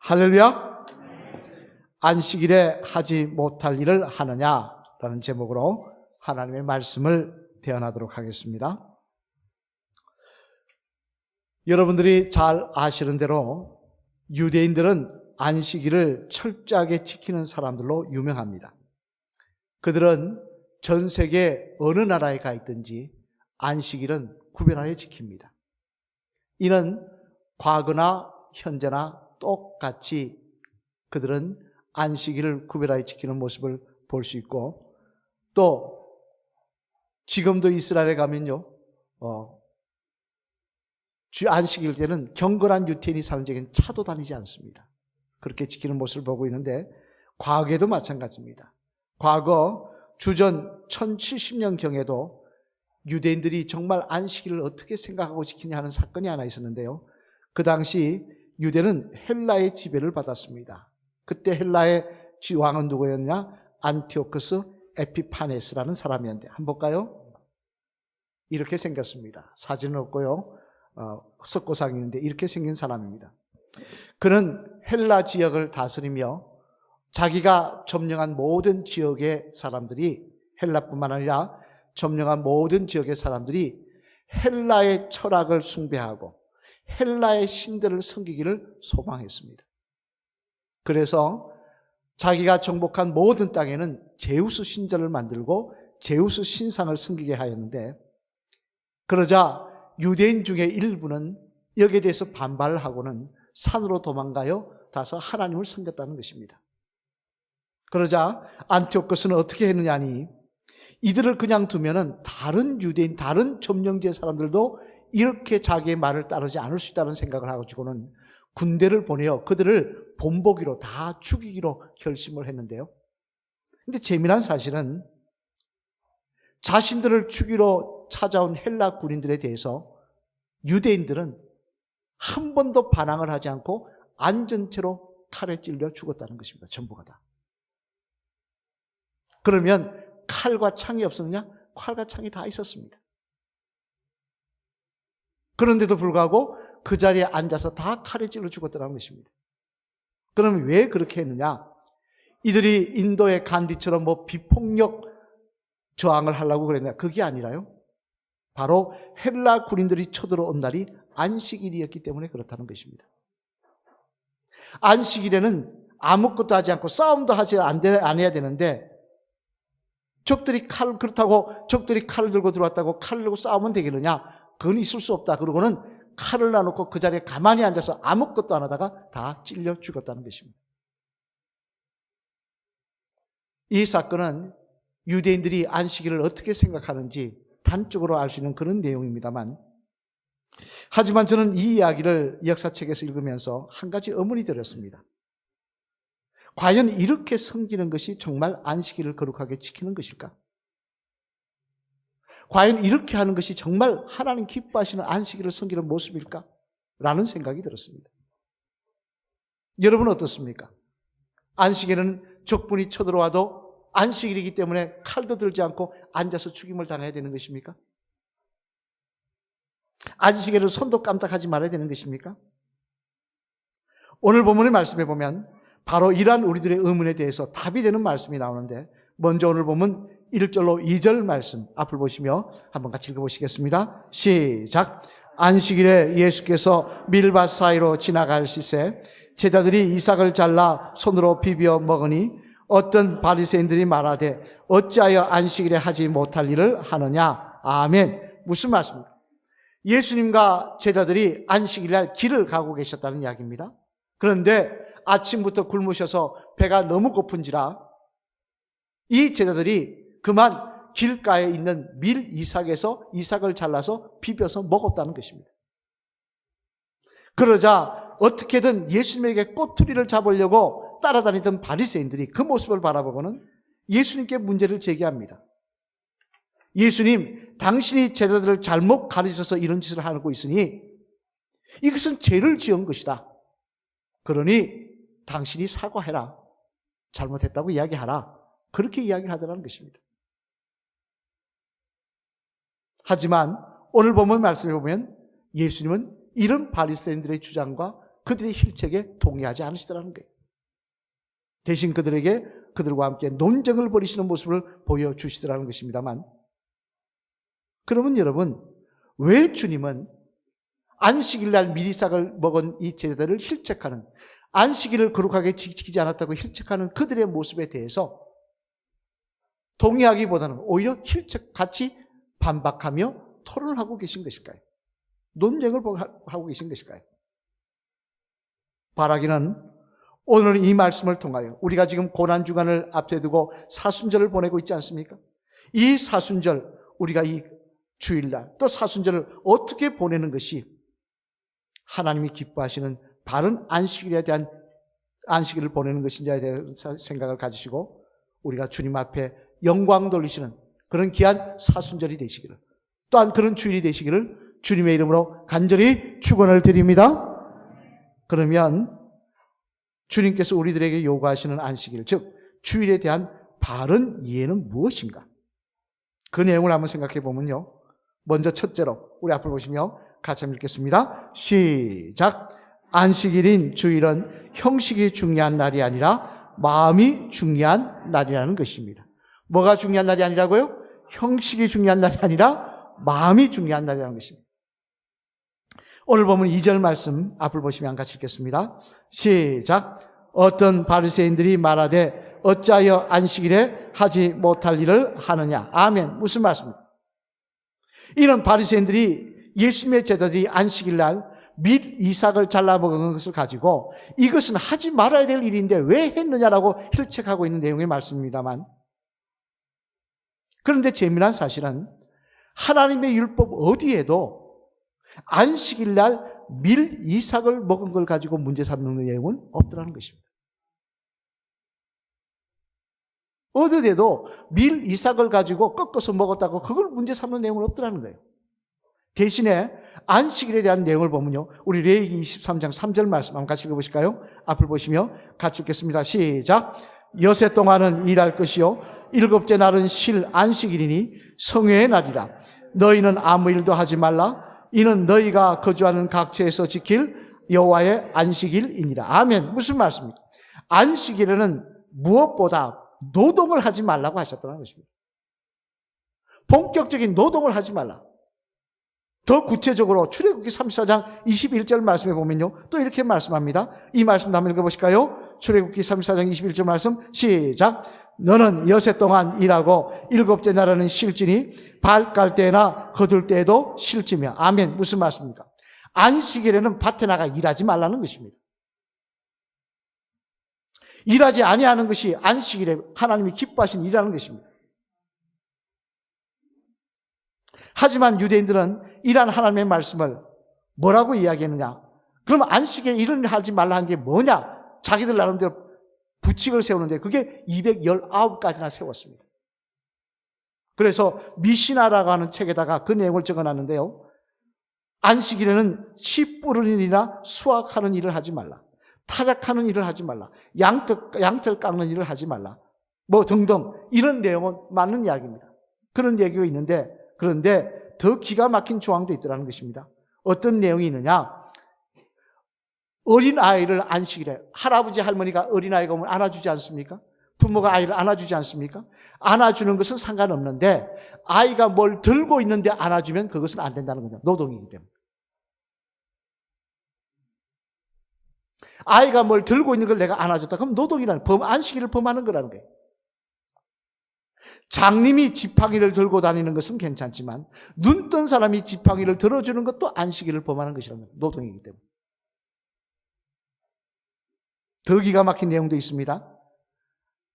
할렐루야. 안식일에 하지 못할 일을 하느냐라는 제목으로 하나님의 말씀을 대언하도록 하겠습니다. 여러분들이 잘 아시는 대로 유대인들은 안식일을 철저하게 지키는 사람들로 유명합니다. 그들은 전 세계 어느 나라에 가 있든지 안식일은 구별하여 지킵니다. 이는 과거나 현재나 똑같이 그들은 안식일을 구별하여 지키는 모습을 볼 수 있고, 또 지금도 이스라엘에 가면요, 안식일 때는 경건한 유태인이 사는 지역엔 차도 다니지 않습니다. 그렇게 지키는 모습을 보고 있는데, 과거에도 마찬가지입니다. 과거 주전 1070년경에도 유대인들이 정말 안식일을 어떻게 생각하고 지키냐 하는 사건이 하나 있었는데요. 그 당시 유대는 헬라의 지배를 받았습니다. 그때 헬라의 왕은 누구였냐? 안티오쿠스 에피파네스라는 사람이었는데, 한번 볼까요? 이렇게 생겼습니다. 사진은 없고요, 석고상이 있는데 이렇게 생긴 사람입니다. 그는 헬라 지역을 다스리며 자기가 점령한 모든 지역의 사람들이, 헬라뿐만 아니라 점령한 모든 지역의 사람들이 헬라의 철학을 숭배하고 헬라의 신들을 섬기기를 소망했습니다. 그래서 자기가 정복한 모든 땅에는 제우스 신전을 만들고 제우스 신상을 섬기게 하였는데, 그러자 유대인 중에 일부는 여기에 대해서 반발을 하고는 산으로 도망가요 가서 하나님을 섬겼다는 것입니다. 그러자 안티오코스는 어떻게 했느냐 하니, 이들을 그냥 두면은 다른 유대인, 다른 점령지의 사람들도 이렇게 자기의 말을 따르지 않을 수 있다는 생각을 가지고는 군대를 보내어 그들을 본보기로 다 죽이기로 결심을 했는데요. 근데 재미난 사실은 자신들을 죽이러 찾아온 헬라 군인들에 대해서 유대인들은 한 번도 반항을 하지 않고 안전체로 칼에 찔려 죽었다는 것입니다. 전부가 다. 그러면 칼과 창이 없었느냐? 칼과 창이 다 있었습니다. 그런데도 불구하고 그 자리에 앉아서 다 칼에 찔러 죽었다는 것입니다. 그러면 왜 그렇게 했느냐? 이들이 인도의 간디처럼 비폭력 저항을 하려고 그랬냐? 그게 아니라요. 바로 헬라 군인들이 쳐들어온 날이 안식일이었기 때문에 그렇다는 것입니다. 안식일에는 아무것도 하지 않고 싸움도 안 해야 되는데, 그렇다고 적들이 칼을 들고 들어왔다고 칼을 들고 싸우면 되겠느냐? 그건 있을 수 없다. 그러고는 칼을 놔놓고 그 자리에 가만히 앉아서 아무것도 안 하다가 다 찔려 죽었다는 것입니다. 이 사건은 유대인들이 안식일을 어떻게 생각하는지 단적으로 알 수 있는 그런 내용입니다만, 하지만 저는 이 이야기를 역사책에서 읽으면서 한 가지 의문이 들었습니다. 과연 이렇게 섬기는 것이 정말 안식일을 거룩하게 지키는 것일까? 과연 이렇게 하는 것이 정말 하나님 기뻐하시는 안식일을 섬기는 모습일까? 라는 생각이 들었습니다. 여러분은 어떻습니까? 안식일에는 적군이 쳐들어와도 안식일이기 때문에 칼도 들지 않고 앉아서 죽임을 당해야 되는 것입니까? 안식일을 손도 깜짝하지 말아야 되는 것입니까? 오늘 본문의 말씀에 보면 바로 이러한 우리들의 의문에 대해서 답이 되는 말씀이 나오는데, 먼저 오늘 보면 1절로 2절 말씀 앞을 보시며 한번 같이 읽어보시겠습니다. 시작. 안식일에 예수께서 밀밭 사이로 지나갈 시세 제자들이 이삭을 잘라 손으로 비벼 먹으니 어떤 바리새인들이 말하되 어찌하여 안식일에 하지 못할 일을 하느냐. 아멘. 무슨 말씀입니까? 예수님과 제자들이 안식일날 길을 가고 계셨다는 이야기입니다. 그런데 아침부터 굶으셔서 배가 너무 고픈지라 이 제자들이 그만 길가에 있는 밀 이삭에서 이삭을 잘라서 비벼서 먹었다는 것입니다. 그러자 어떻게든 예수님에게 꼬투리를 잡으려고 따라다니던 바리새인들이 그 모습을 바라보고는 예수님께 문제를 제기합니다. 예수님, 당신이 제자들을 잘못 가르쳐서 이런 짓을 하고 있으니 이것은 죄를 지은 것이다. 그러니 당신이 사과해라. 잘못했다고 이야기하라. 그렇게 이야기를 하더라는 것입니다. 하지만 오늘 본문 말씀에 보면 예수님은 이런 바리새인들의 주장과 그들의 힐책에 동의하지 않으시더라는 거예요. 대신 그들에게 그들과 함께 논쟁을 벌이시는 모습을 보여주시더라는 것입니다만, 그러면 여러분, 왜 주님은 안식일날 미리싹을 먹은 이 제자들을 힐책하는, 안식일을 거룩하게 지키지 않았다고 힐책하는 그들의 모습에 대해서 동의하기보다는 오히려 힐책같이 반박하며 토론을 하고 계신 것일까요? 논쟁을 하고 계신 것일까요? 바라기는 오늘 이 말씀을 통하여 우리가 지금 고난주간을 앞에 두고 사순절을 보내고 있지 않습니까? 이 사순절, 우리가 이 주일날 또 사순절을 어떻게 보내는 것이 하나님이 기뻐하시는 바른 안식일에 대한 안식일을 보내는 것인지에 대한 생각을 가지시고 우리가 주님 앞에 영광 돌리시는 그런 귀한 사순절이 되시기를, 또한 그런 주일이 되시기를 주님의 이름으로 간절히 축원을 드립니다. 그러면 주님께서 우리들에게 요구하시는 안식일, 즉 주일에 대한 바른 이해는 무엇인가? 그 내용을 한번 생각해 보면요, 먼저 첫째로 우리 앞을 보시며 같이 한번 읽겠습니다. 시작. 안식일인 주일은 형식이 중요한 날이 아니라 마음이 중요한 날이라는 것입니다. 뭐가 중요한 날이 아니라고요? 형식이 중요한 날이 아니라 마음이 중요한 날이라는 것입니다. 오늘 보면 2절 말씀 앞을 보시면 같이 읽겠습니다. 시작. 어떤 바리새인들이 말하되 어찌하여 안식일에 하지 못할 일을 하느냐. 아멘. 무슨 말씀입니까? 이런 바리새인들이 예수님의 제자들이 안식일날 밀 이삭을 잘라 먹은 것을 가지고 이것은 하지 말아야 될 일인데 왜 했느냐라고 힐책하고 있는 내용의 말씀입니다만, 그런데 재미난 사실은 하나님의 율법 어디에도 안식일날 밀 이삭을 먹은 걸 가지고 문제 삼는 내용은 없더라는 것입니다. 어디에도 밀 이삭을 가지고 꺾어서 먹었다고 그걸 문제 삼는 내용은 없더라는 거예요. 대신에 안식일에 대한 내용을 보면요, 우리 레위기 23장 3절 말씀 한번 같이 읽어보실까요? 앞을 보시며 같이 읽겠습니다. 시작. 여세 동안은 일할 것이요 일곱째 날은 쉴 안식일이니 성회의 날이라. 너희는 아무 일도 하지 말라. 이는 너희가 거주하는 각처에서 지킬 여호와의 안식일이니라. 아멘. 무슨 말씀입니까? 안식일에는 무엇보다 노동을 하지 말라고 하셨다는 것입니다. 본격적인 노동을 하지 말라. 더 구체적으로 출애굽기 34장 21절 말씀에 보면요, 또 이렇게 말씀합니다. 이 말씀 한번 읽어보실까요? 출애굽기 34장 21절 말씀 시작. 너는 여세 동안 일하고 일곱째 날에는 쉴지니 발 깔 때나 거둘 때에도 쉴지며. 아멘. 무슨 말씀입니까? 안식일에는 밭에 나가 일하지 말라는 것입니다. 일하지 아니하는 것이 안식일에 하나님이 기뻐하신 일이라는 것입니다. 하지만 유대인들은 이러한 하나님의 말씀을 뭐라고 이야기했느냐? 그럼 안식일에 일을 하지 말라 한 게 뭐냐? 자기들 나름대로 부칙을 세우는데 그게 219가지나 세웠습니다. 그래서 미시나라고 하는 책에다가 그 내용을 적어놨는데요, 안식일에는 씨 뿌리는 일이나 수확하는 일을 하지 말라, 타작하는 일을 하지 말라, 양털 깎는 일을 하지 말라, 뭐 등등 이런 내용은 맞는 이야기입니다. 그런 얘기가 있는데, 그런데 더 기가 막힌 조항도 있더라는 것입니다. 어떤 내용이 있느냐? 어린아이를 안식일에, 할아버지 할머니가 어린아이가 오면 안아주지 않습니까? 부모가 아이를 안아주지 않습니까? 안아주는 것은 상관없는데 아이가 뭘 들고 있는데 안아주면 그것은 안 된다는 거죠. 노동이기 때문에. 아이가 뭘 들고 있는 걸 내가 안아줬다. 그럼 노동이라는, 안식일을 범하는 거라는 거예요. 장님이 지팡이를 들고 다니는 것은 괜찮지만 눈 뜬 사람이 지팡이를 들어주는 것도 안식일을 범하는 것이라는 거예요. 노동이기 때문에. 더 기가 막힌 내용도 있습니다.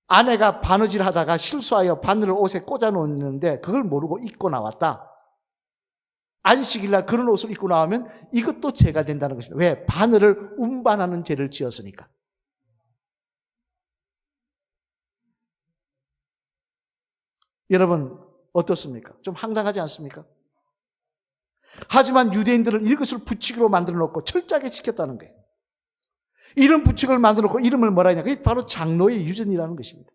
아내가 바느질 하다가 실수하여 바늘을 옷에 꽂아 놓는데 그걸 모르고 입고 나왔다. 안식일날 그런 옷을 입고 나오면 이것도 죄가 된다는 것입니다. 왜? 바늘을 운반하는 죄를 지었으니까. 여러분 어떻습니까? 좀 황당하지 않습니까? 하지만 유대인들은 이것을 부칙으로 만들어 놓고 철저하게 지켰다는 거예요. 이런 부칙을 만들어 놓고 이름을 뭐라 하냐? 그게 바로 장로의 유전이라는 것입니다.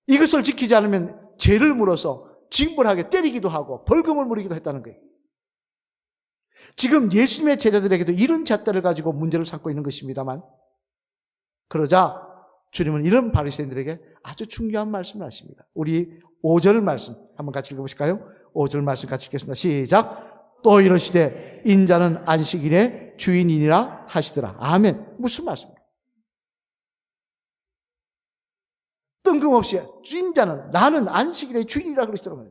이것을 지키지 않으면 죄를 물어서 징벌하게 때리기도 하고 벌금을 물기도 했다는 거예요. 지금 예수님의 제자들에게도 이런 잣대를 가지고 문제를 삼고 있는 것입니다만, 그러자 주님은 이런 바리새인들에게 아주 중요한 말씀을 하십니다. 우리 5절 말씀 한번 같이 읽어보실까요? 5절 말씀 같이 읽겠습니다. 시작. 또 이러시되 인자는 안식일의 주인이니라 하시더라. 아멘. 무슨 말씀입니까? 뜬금없이 인자는, 나는 안식일의 주인이라 그러시더라고요.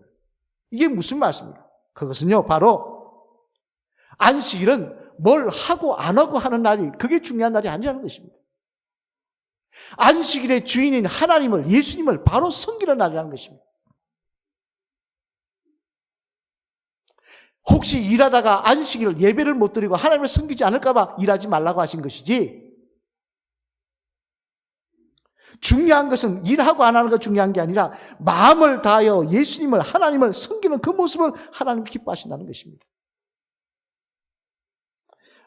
이게 무슨 말씀입니까? 그것은요, 바로 안식일은 뭘 하고 안 하고 하는 날이, 그게 중요한 날이 아니라는 것입니다. 안식일의 주인인 하나님을, 예수님을 바로 섬기는 날이라는 것입니다. 혹시 일하다가 안식일 예배를 못 드리고 하나님을 섬기지 않을까 봐 일하지 말라고 하신 것이지, 중요한 것은 일하고 안 하는 것 중요한 게 아니라 마음을 다하여 예수님을, 하나님을 섬기는 그 모습을 하나님 기뻐하신다는 것입니다.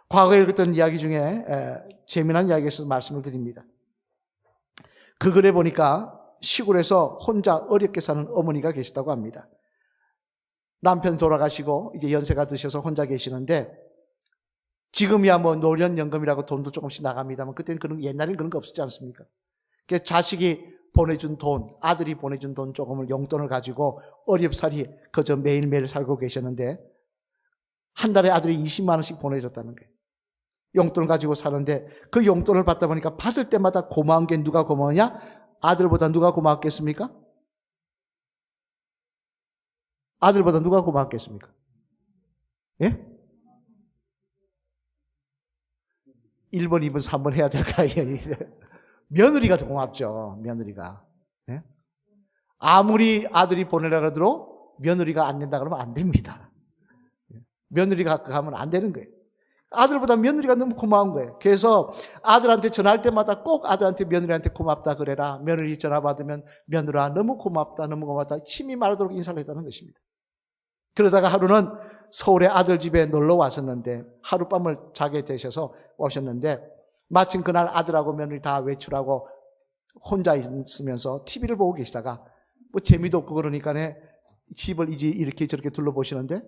과거에 읽었던 이야기 중에 재미난 이야기에서 말씀을 드립니다. 그 글에 보니까 시골에서 혼자 어렵게 사는 어머니가 계시다고 합니다. 남편 돌아가시고 이제 연세가 드셔서 혼자 계시는데, 지금이야 뭐 노년연금이라고 돈도 조금씩 나갑니다만 그때는 옛날에는 그런 거 없었지 않습니까? 그래서 자식이 보내준 돈, 아들이 보내준 돈 조금을, 용돈을 가지고 어렵사리 그저 매일매일 살고 계셨는데, 한 달에 아들이 20만 원씩 보내줬다는 거예요. 용돈을 가지고 사는데, 그 용돈을 받다 보니까 받을 때마다 고마운 게 누가 고마우냐? 아들보다 누가 고마웠겠습니까? 아들보다 누가 고마웠겠습니까? 예? 1번, 2번, 3번 해야 될까요? 며느리가 더 고맙죠. 며느리가. 예? 아무리 아들이 보내려고 하더라도 며느리가 안 된다 그러면 안 됩니다. 며느리가 가면 안 되는 거예요. 아들보다 며느리가 너무 고마운 거예요. 그래서 아들한테 전화할 때마다 꼭 아들한테, 며느리한테 고맙다 그래라. 며느리 전화 받으면 며느라 너무 고맙다, 너무 고맙다, 침이 마르도록 인사를 했다는 것입니다. 그러다가 하루는 서울의 아들 집에 놀러 왔었는데, 하룻밤을 자게 되셔서 오셨는데, 마침 그날 아들하고 며느리 다 외출하고 혼자 있으면서 TV를 보고 계시다가 뭐 재미도 없고 그러니까 집을 이제 이렇게 저렇게 둘러보시는데,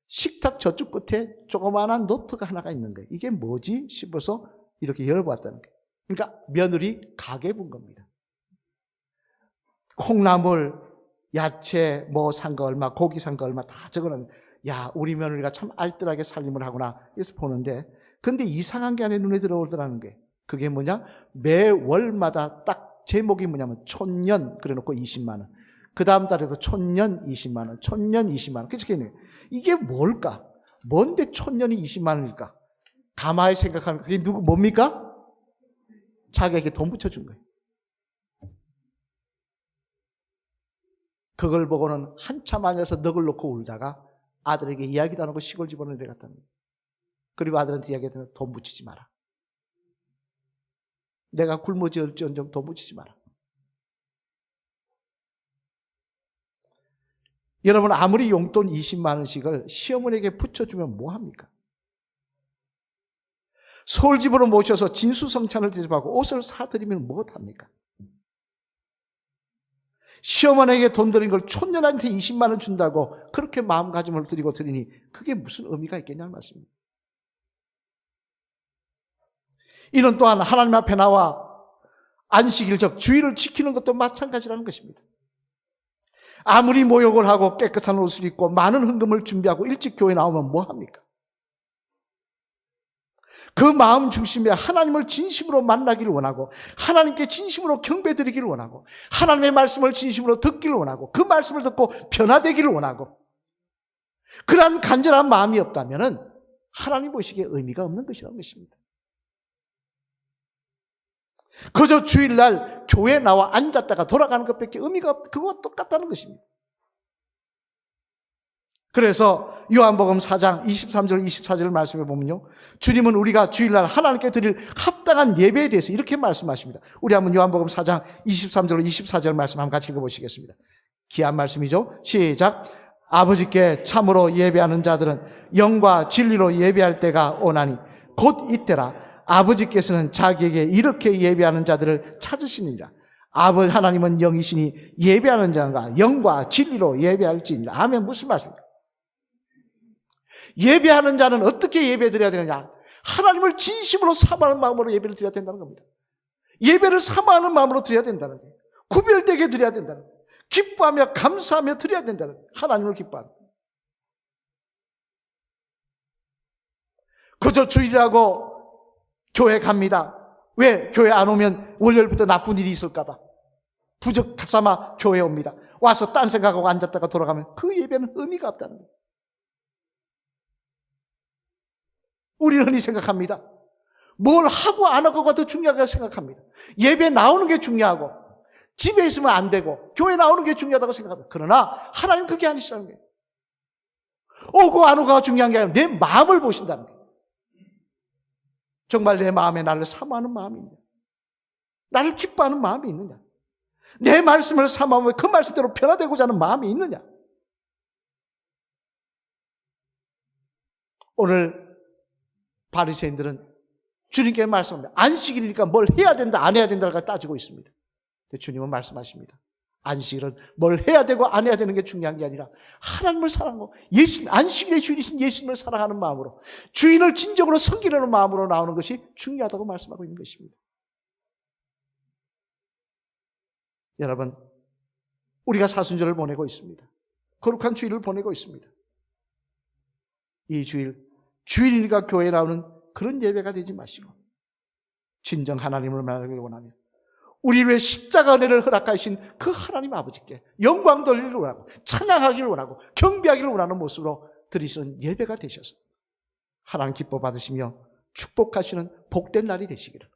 식탁 저쪽 끝에 조그마한 노트가 하나가 있는 거예요. 이게 뭐지 싶어서 이렇게 열어봤다는 거예요. 그러니까 며느리 가계부인 겁니다. 콩나물, 야채, 뭐 산 거 얼마, 고기 산 거 얼마 다 적어놓으면, 야, 우리 며느리가 참 알뜰하게 살림을 하구나, 그래서 보는데, 근데 이상한 게 안에 눈에 들어오더라는 게, 그게 뭐냐? 매월마다 딱 제목이 뭐냐면 촌년 그래놓고 20만 원, 그 다음 달에도 촌년 20만 원, 촌년 20만 원, 그렇게 있네요. 이게 뭘까? 뭔데 촌년이 20만 원일까? 가만히 생각하면 그게 뭡니까? 자기에게 돈 붙여준 거예요. 그걸 보고는 한참 앉아서 넋을 놓고 울다가 아들에게 이야기도 안 하고 시골 집으로 내려갔다는 거예요. 그리고 아들한테 이야기했더니 돈 붙이지 마라. 내가 굶어지을지언정 돈 붙이지 마라. 여러분, 아무리 용돈 20만 원씩을 시어머니에게 붙여주면 뭐합니까? 서울집으로 모셔서 진수성찬을 대접하고 옷을 사드리면 뭐합니까? 시어머니에게 돈 드린 걸 촌년한테 20만 원 준다고 그렇게 마음가짐을 드리고 드리니 그게 무슨 의미가 있겠냐는 말씀입니다. 이는 또한 하나님 앞에 나와 안식일 즉 주일을 지키는 것도 마찬가지라는 것입니다. 아무리 모욕을 하고 깨끗한 옷을 입고 많은 헌금을 준비하고 일찍 교회 나오면 뭐합니까? 그 마음 중심에 하나님을 진심으로 만나기를 원하고, 하나님께 진심으로 경배드리기를 원하고, 하나님의 말씀을 진심으로 듣기를 원하고, 그 말씀을 듣고 변화되기를 원하고, 그러한 간절한 마음이 없다면 하나님 보시기에 의미가 없는 것이라는 것입니다. 그저 주일날 교회에 나와 앉았다가 돌아가는 것밖에 의미가 없다. 그거와 똑같다는 것입니다. 그래서 요한복음 4장 23절 24절 말씀해 보면요, 주님은 우리가 주일날 하나님께 드릴 합당한 예배에 대해서 이렇게 말씀하십니다. 우리 한번 요한복음 4장 23절 24절 말씀 한번 같이 읽어보시겠습니다. 귀한 말씀이죠. 시작. 아버지께 참으로 예배하는 자들은 영과 진리로 예배할 때가 오나니 곧 이때라. 아버지께서는 자기에게 이렇게 예배하는 자들을 찾으시느니라. 아버지 하나님은 영이시니 예배하는 자가 영과 진리로 예배할지니라. 아멘. 무슨 말씀입니까? 예배하는 자는 어떻게 예배 드려야 되느냐? 하나님을 진심으로 사모하는 마음으로 예배를 드려야 된다는 겁니다. 예배를 사모하는 마음으로 드려야 된다는 거예요. 구별되게 드려야 된다는 거예요. 기뻐하며 감사하며 드려야 된다는 거예요. 하나님을 기뻐하며. 그저 주일이라고 교회 갑니다. 왜? 교회 안 오면 월요일부터 나쁜 일이 있을까 봐 부적 삼아 교회 옵니다. 와서 딴 생각하고 앉았다가 돌아가면 그 예배는 의미가 없다는 거예요. 우리는 흔히 생각합니다. 뭘 하고 안 하고가 더 중요하다고 생각합니다. 예배 나오는 게 중요하고 집에 있으면 안 되고 교회 나오는 게 중요하다고 생각합니다. 그러나 하나님 그게 아니시라는 거예요. 오고 안 오고가 중요한 게 아니라 내 마음을 보신다는 거예요. 정말 내 마음에 나를 사모하는 마음이 있느냐? 나를 기뻐하는 마음이 있느냐? 내 말씀을 사모하며 그 말씀대로 변화되고자 하는 마음이 있느냐? 오늘 바리새인들은 주님께 말씀합니다. 안식일이니까 뭘 해야 된다 안 해야 된다를 따지고 있습니다. 근데 주님은 말씀하십니다. 안식일은 뭘 해야 되고 안 해야 되는 게 중요한 게 아니라 하나님을 사랑하고 예수님, 안식일의 주인이신 예수님을 사랑하는 마음으로 주인을 진정으로 섬기려는 마음으로 나오는 것이 중요하다고 말씀하고 있는 것입니다. 여러분, 우리가 사순절을 보내고 있습니다. 거룩한 주일을 보내고 있습니다. 이 주일이니까 교회에 나오는 그런 예배가 되지 마시고 진정 하나님을 만나기를 원하며 우리를 위해 십자가 은혜를 허락하신 그 하나님 아버지께 영광 돌리기를 원하고 찬양하기를 원하고 경배하기를 원하는 모습으로 드리시는 예배가 되셔서 하나님 기뻐 받으시며 축복하시는 복된 날이 되시기를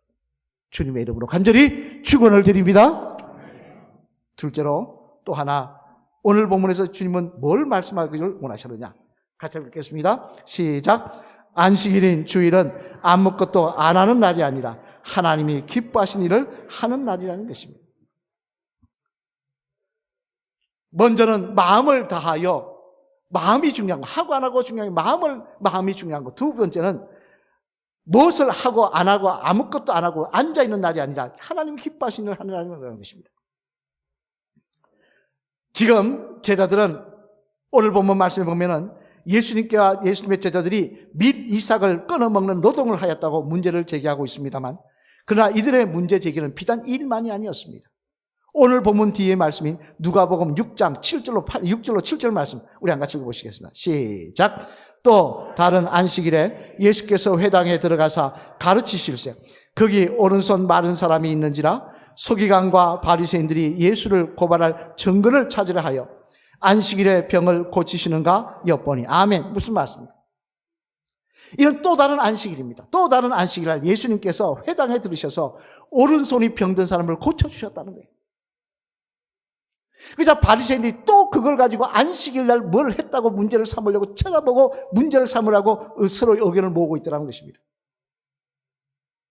주님의 이름으로 간절히 축원을 드립니다. 둘째로 또 하나, 오늘 본문에서 주님은 뭘 말씀하기를 원하셨느냐? 같이 읽겠습니다. 시작. 안식일인 주일은 아무것도 안 하는 날이 아니라 하나님이 기뻐하신 일을 하는 날이라는 것입니다. 먼저는 마음을 다하여, 마음이 중요한 거, 하고 안 하고 중요한 거, 마음이 중요한 거. 두 번째는 무엇을 하고 안 하고 아무것도 안 하고 앉아있는 날이 아니라 하나님이 기뻐하신 일을 하는 날이라는 것입니다. 지금 제자들은 오늘 본문 말씀에 보면은 예수님과 예수님의 제자들이 밀 이삭을 끊어먹는 노동을 하였다고 문제를 제기하고 있습니다만, 그러나 이들의 문제 제기는 비단 일만이 아니었습니다. 오늘 본문 뒤에 말씀인 누가복음 6장 7절로 7절 말씀 우리 한 같이 읽어보시겠습니다. 시작. 또 다른 안식일에 예수께서 회당에 들어가사 가르치실세 거기 오른손 마른 사람이 있는지라 서기관과 바리새인들이 예수를 고발할 증거를 찾으려 하여 안식일에 병을 고치시는가 엿보니. 아멘. 무슨 말씀입니까? 이건 또 다른 안식일입니다. 또 다른 안식일날 예수님께서 회당에 들으셔서 오른손이 병든 사람을 고쳐주셨다는 거예요. 그래서 바리새인들이 또 그걸 가지고 안식일날 뭘 했다고 문제를 삼으려고 찾아보고 문제를 삼으라고 서로 의견을 모으고 있더라는 것입니다.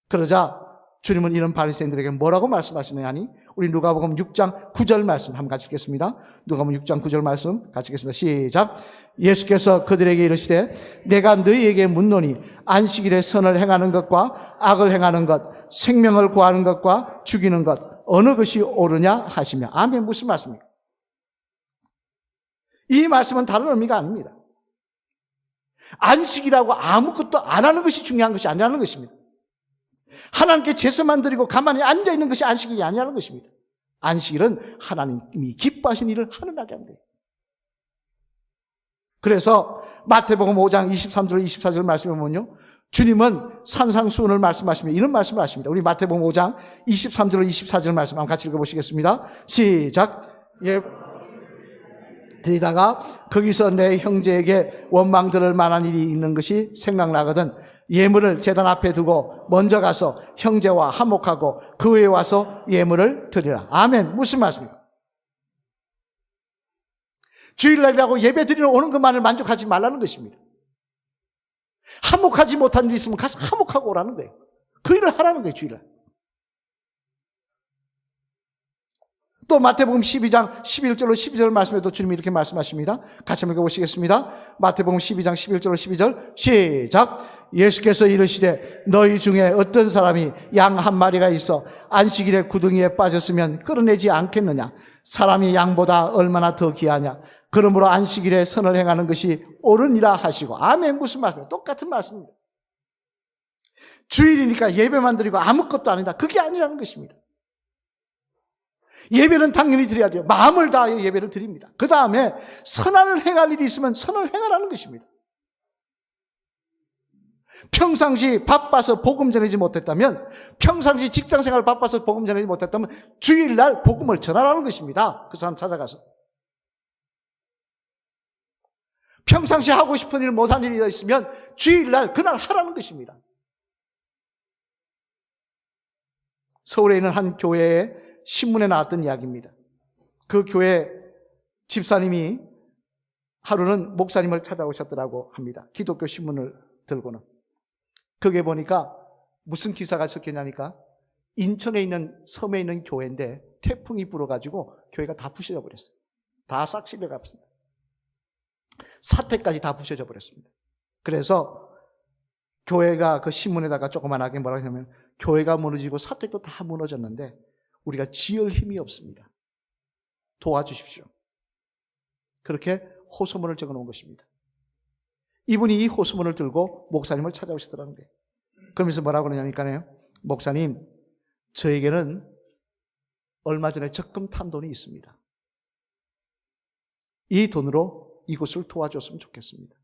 그러자 주님은 이런 바리새인들에게 뭐라고 말씀하시느냐 하니 우리 누가복음 6장 9절 말씀 한번 같이 읽겠습니다. 누가복음 6장 9절 말씀 같이 읽겠습니다. 시작. 예수께서 그들에게 이르시되 내가 너희에게 묻노니 안식일에 선을 행하는 것과 악을 행하는 것, 생명을 구하는 것과 죽이는 것 어느 것이 옳으냐 하시며. 아멘. 무슨 말씀입니까? 이 말씀은 다른 의미가 아닙니다. 안식이라고 아무것도 안 하는 것이 중요한 것이 아니라는 것입니다. 하나님께 제사만 드리고 가만히 앉아있는 것이 안식일이 아니라는 것입니다. 안식일은 하나님이 기뻐하신 일을 하는 날이라는 거예요. 그래서 마태복음 5장 23절 24절 말씀을 보면요, 주님은 산상수훈을 말씀하시며 이런 말씀을 하십니다. 우리 마태복음 5장 23절 24절 말씀 한번 같이 읽어보시겠습니다. 시작. 예. 드리다가 거기서 내 형제에게 원망 들을 만한 일이 있는 것이 생각나거든 예물을 제단 앞에 두고 먼저 가서 형제와 화목하고 그 후에 와서 예물을 드리라. 아멘. 무슨 말씀입니까? 주일날이라고 예배 드리러 오는 것만을 만족하지 말라는 것입니다. 화목하지 못한 일이 있으면 가서 화목하고 오라는 거예요. 그 일을 하라는 거예요. 주일날. 또 마태복음 12장 11절로 12절 말씀에도 주님이 이렇게 말씀하십니다. 같이 한번 읽어보시겠습니다. 마태복음 12장 11절로 12절 시작. 예수께서 이르시되 너희 중에 어떤 사람이 양 한 마리가 있어 안식일에 구덩이에 빠졌으면 끌어내지 않겠느냐? 사람이 양보다 얼마나 더 귀하냐? 그러므로 안식일에 선을 행하는 것이 옳으니라 하시고. 아멘. 무슨 말이에요? 똑같은 말씀입니다. 주일이니까 예배만 드리고 아무것도 아니다. 그게 아니라는 것입니다. 예배는 당연히 드려야 돼요. 마음을 다하여 예배를 드립니다. 그 다음에 선을 행할 일이 있으면 선을 행하라는 것입니다. 평상시 바빠서 복음 전하지 못했다면, 평상시 직장생활 바빠서 복음 전하지 못했다면 주일날 복음을 전하라는 것입니다. 그 사람 찾아가서. 평상시 하고 싶은 일 못한 일이 있으면 주일날 그날 하라는 것입니다. 서울에 있는 한 교회에 신문에 나왔던 이야기입니다. 그 교회 집사님이 하루는 목사님을 찾아오셨더라고 합니다. 기독교 신문을 들고는. 거기에 보니까 무슨 기사가 적혀냐니까 인천에 있는 섬에 있는 교회인데 태풍이 불어가지고 교회가 다 부셔져 버렸어요. 다 싹 실려갔습니다. 사태까지 다 부셔져 버렸습니다. 그래서 교회가 그 신문에다가 조그만하게 뭐라고 하냐면, 교회가 무너지고 사택도 다 무너졌는데 우리가 지을 힘이 없습니다. 도와주십시오. 그렇게 호소문을 적어 놓은 것입니다. 이분이 이 호소문을 들고 목사님을 찾아오시더라는 거예요. 그러면서 뭐라고 그러냐니까요, 목사님, 저에게는 얼마 전에 적금 탄 돈이 있습니다. 이 돈으로 이곳을 도와줬으면 좋겠습니다.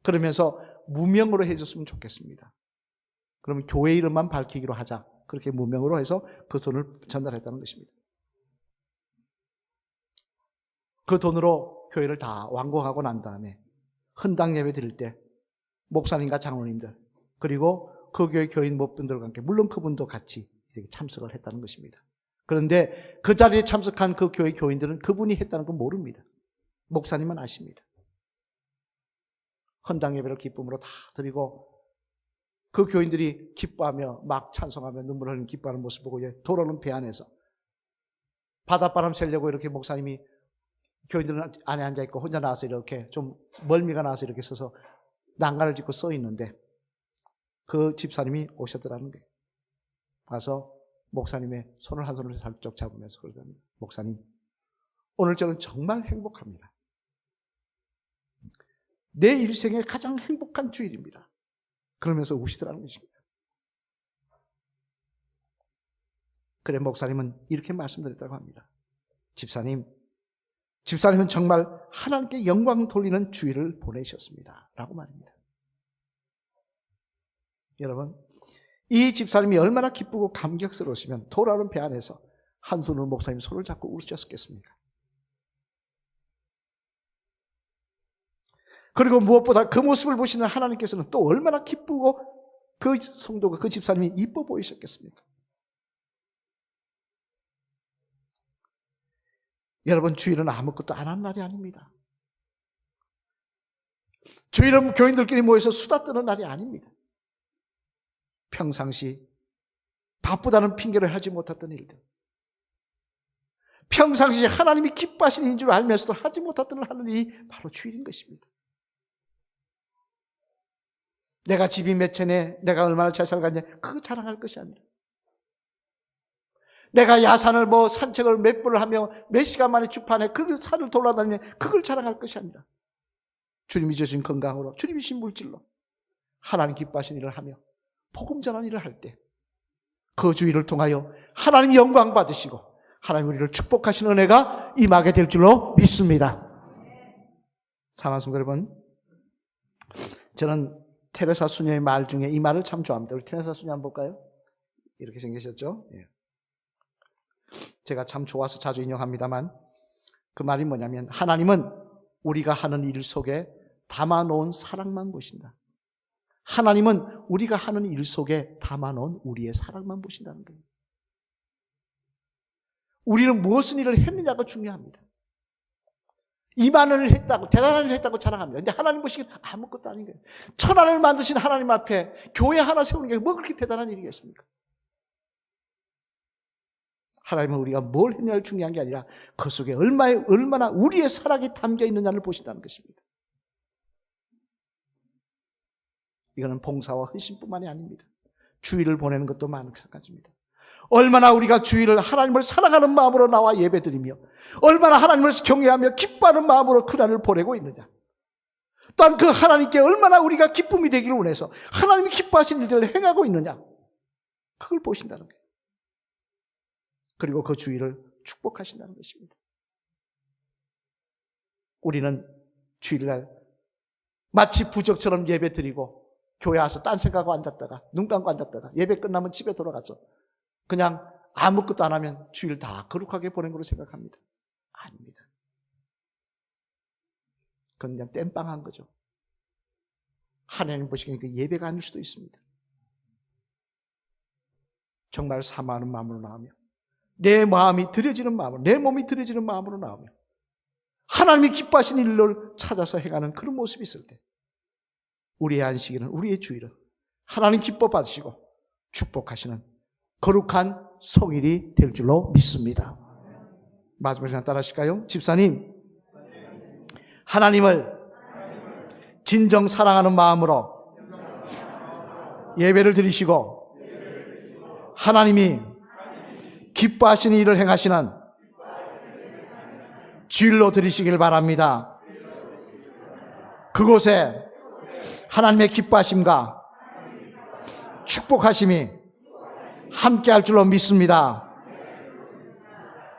그러면서 무명으로 해줬으면 좋겠습니다. 그러면 교회 이름만 밝히기로 하자. 그렇게 무명으로 해서 그 돈을 전달했다는 것입니다. 그 돈으로 교회를 다 완공하고 난 다음에 헌당 예배 드릴 때 목사님과 장로님들, 그리고 그 교회 교인 분들과 함께, 물론 그분도 같이 참석을 했다는 것입니다. 그런데 그 자리에 참석한 그 교회 교인들은 그분이 했다는 건 모릅니다. 목사님은 아십니다. 헌당 예배를 기쁨으로 다 드리고 그 교인들이 기뻐하며 막 찬송하며 눈물 흘리는 기뻐하는 모습 보고 돌아오는 배 안에서 바닷바람 쐬려고 이렇게 목사님이, 교인들은 안에 앉아있고 혼자 나와서 이렇게 좀 멀미가 나와서 이렇게 서서 난간을 짓고 써 있는데 그 집사님이 오셨더라는 거예요. 와서 목사님의 손을 한 손을 살짝 잡으면서 그러더니, 목사님, 오늘 저는 정말 행복합니다. 내 일생의 가장 행복한 주일입니다. 그러면서 우시더라는 것입니다. 그래, 목사님은 이렇게 말씀드렸다고 합니다. 집사님은 정말 하나님께 영광 돌리는 주일을 보내셨습니다. 라고 말입니다. 여러분, 이 집사님이 얼마나 기쁘고 감격스러우시면 돌아오는 배 안에서 한 손으로 목사님 손을 잡고 우셨겠습니까? 그리고 무엇보다 그 모습을 보시는 하나님께서는 또 얼마나 기쁘고 그 성도가, 그 집사님이 이뻐 보이셨겠습니까? 여러분, 주일은 아무것도 안 한 날이 아닙니다. 주일은 교인들끼리 모여서 수다 떠는 날이 아닙니다. 평상시 바쁘다는 핑계를 하지 못했던 일들, 평상시 하나님이 기뻐하시는 일인 줄 알면서도 하지 못했던 하는 일이 바로 주일인 것입니다. 내가 집이 몇 채네, 내가 얼마나 잘 살았냐, 그거 자랑할 것이 아니라, 내가 야산을 산책을 몇 번을 하며 몇 시간 만에 주판에 그 산을 돌아다니며 그걸 자랑할 것이 아니라, 주님이 주신 건강으로, 주님이 주신 물질로 하나님 기뻐하시는 일을 하며 복음 전하는 일을 할 때 그 주일을 통하여 하나님 영광 받으시고 하나님 우리를 축복하시는 은혜가 임하게 될 줄로 믿습니다. 사랑하는 성도 여러분, 저는 테레사 수녀의 말 중에 이 말을 참 좋아합니다. 우리 테레사 수녀 한번 볼까요? 이렇게 생기셨죠? 예. 제가 참 좋아서 자주 인용합니다만 그 말이 뭐냐면, 하나님은 우리가 하는 일 속에 담아놓은 사랑만 보신다. 하나님은 우리가 하는 일 속에 담아놓은 우리의 사랑만 보신다는 거예요. 우리는 무엇을 일을 했느냐가 중요합니다. 이만을 했다고, 대단한 일을 했다고 자랑합니다. 근데 하나님 보시기엔 아무것도 아닌 거예요. 천하를 만드신 하나님 앞에 교회 하나 세우는 게 뭐 그렇게 대단한 일이겠습니까? 하나님은 우리가 뭘 했냐를 중요한 게 아니라 그 속에 얼마나 우리의 사랑이 담겨 있느냐를 보신다는 것입니다. 이거는 봉사와 헌신뿐만이 아닙니다. 주일을 보내는 것도 마찬가지입니다. 얼마나 우리가 주일을 하나님을 사랑하는 마음으로 나와 예배드리며 얼마나 하나님을 경외하며 기뻐하는 마음으로 그날을 보내고 있느냐. 또한 그 하나님께 얼마나 우리가 기쁨이 되기를 원해서 하나님이 기뻐하시는 일들을 행하고 있느냐. 그걸 보신다는 거예요. 그리고 그 주일을 축복하신다는 것입니다. 우리는 주일날 마치 부적처럼 예배드리고 교회 와서 딴 생각하고 앉았다가 눈 감고 앉았다가 예배 끝나면 집에 돌아가서 그냥 아무것도 안 하면 주일 다 거룩하게 보낸 걸로 생각합니다. 아닙니다. 그건 그냥 땜빵한 거죠. 하나님 보시기에 그 예배가 아닐 수도 있습니다. 정말 사모하는 마음으로 나오며 내 마음이 드려지는 마음으로, 내 몸이 드려지는 마음으로 나오며 하나님이 기뻐하시는 일을 찾아서 행하는 그런 모습이 있을 때 우리의 안식일은, 우리의 주일은 하나님 기뻐 받으시고 축복하시는 거룩한 성일이 될 줄로 믿습니다. 마지막 시간 따라하실까요? 집사님, 하나님을 진정 사랑하는 마음으로 예배를 드리시고 하나님이 기뻐하시는 일을 행하시는 주일로 드리시길 바랍니다. 그곳에 하나님의 기뻐하심과 축복하심이 함께 할 줄로 믿습니다.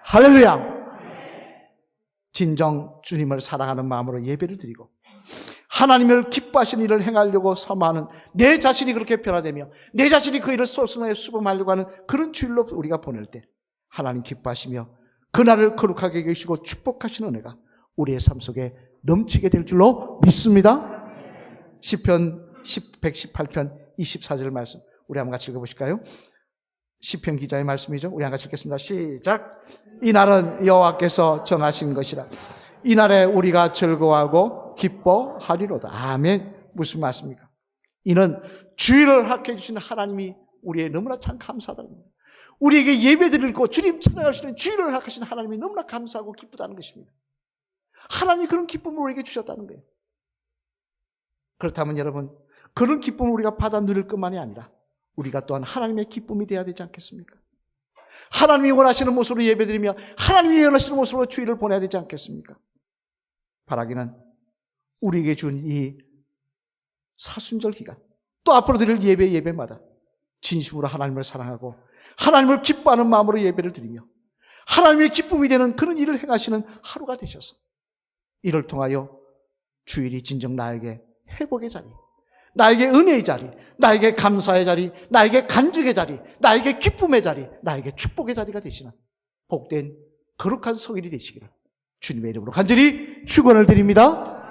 할렐루야! 진정 주님을 사랑하는 마음으로 예배를 드리고 하나님을 기뻐하시는 일을 행하려고 사모하는 내 자신이 그렇게 변화되며 내 자신이 그 일을 소승하여 수범하려고 하는 그런 주일로 우리가 보낼 때 하나님 기뻐하시며 그날을 거룩하게 계시고 축복하시는 은혜가 우리의 삶 속에 넘치게 될 줄로 믿습니다. 시편 118편 24절 말씀 우리 한번 같이 읽어보실까요? 시편 기자의 말씀이죠. 우리 한번 같이 읽겠습니다. 시작. 이날은 여호와께서 정하신 것이라. 이날에 우리가 즐거워하고 기뻐하리로다. 아멘. 무슨 말씀입니까? 이는 주일을 허락해 주시는 하나님이 우리의 너무나 참 감사하다는 겁니다. 우리에게 예배드리고 주님 찾아갈 수 있는 주일을 허락하시는 하나님이 너무나 감사하고 기쁘다는 것입니다. 하나님이 그런 기쁨을 우리에게 주셨다는 거예요. 그렇다면 여러분, 그런 기쁨을 우리가 받아 누릴 것만이 아니라 우리가 또한 하나님의 기쁨이 되어야 되지 않겠습니까? 하나님이 원하시는 모습으로 예배드리며 하나님이 원하시는 모습으로 주일을 보내야 되지 않겠습니까? 바라기는 우리에게 준 이 사순절 기간, 또 앞으로 드릴 예배마다 진심으로 하나님을 사랑하고 하나님을 기뻐하는 마음으로 예배를 드리며 하나님의 기쁨이 되는 그런 일을 행하시는 하루가 되셔서 이를 통하여 주일이 진정 나에게 회복의 자리, 나에게 은혜의 자리, 나에게 감사의 자리, 나에게 간증의 자리, 나에게 기쁨의 자리, 나에게 축복의 자리가 되시는 복된 거룩한 성일이 되시기를 주님의 이름으로 간절히 축원을 드립니다.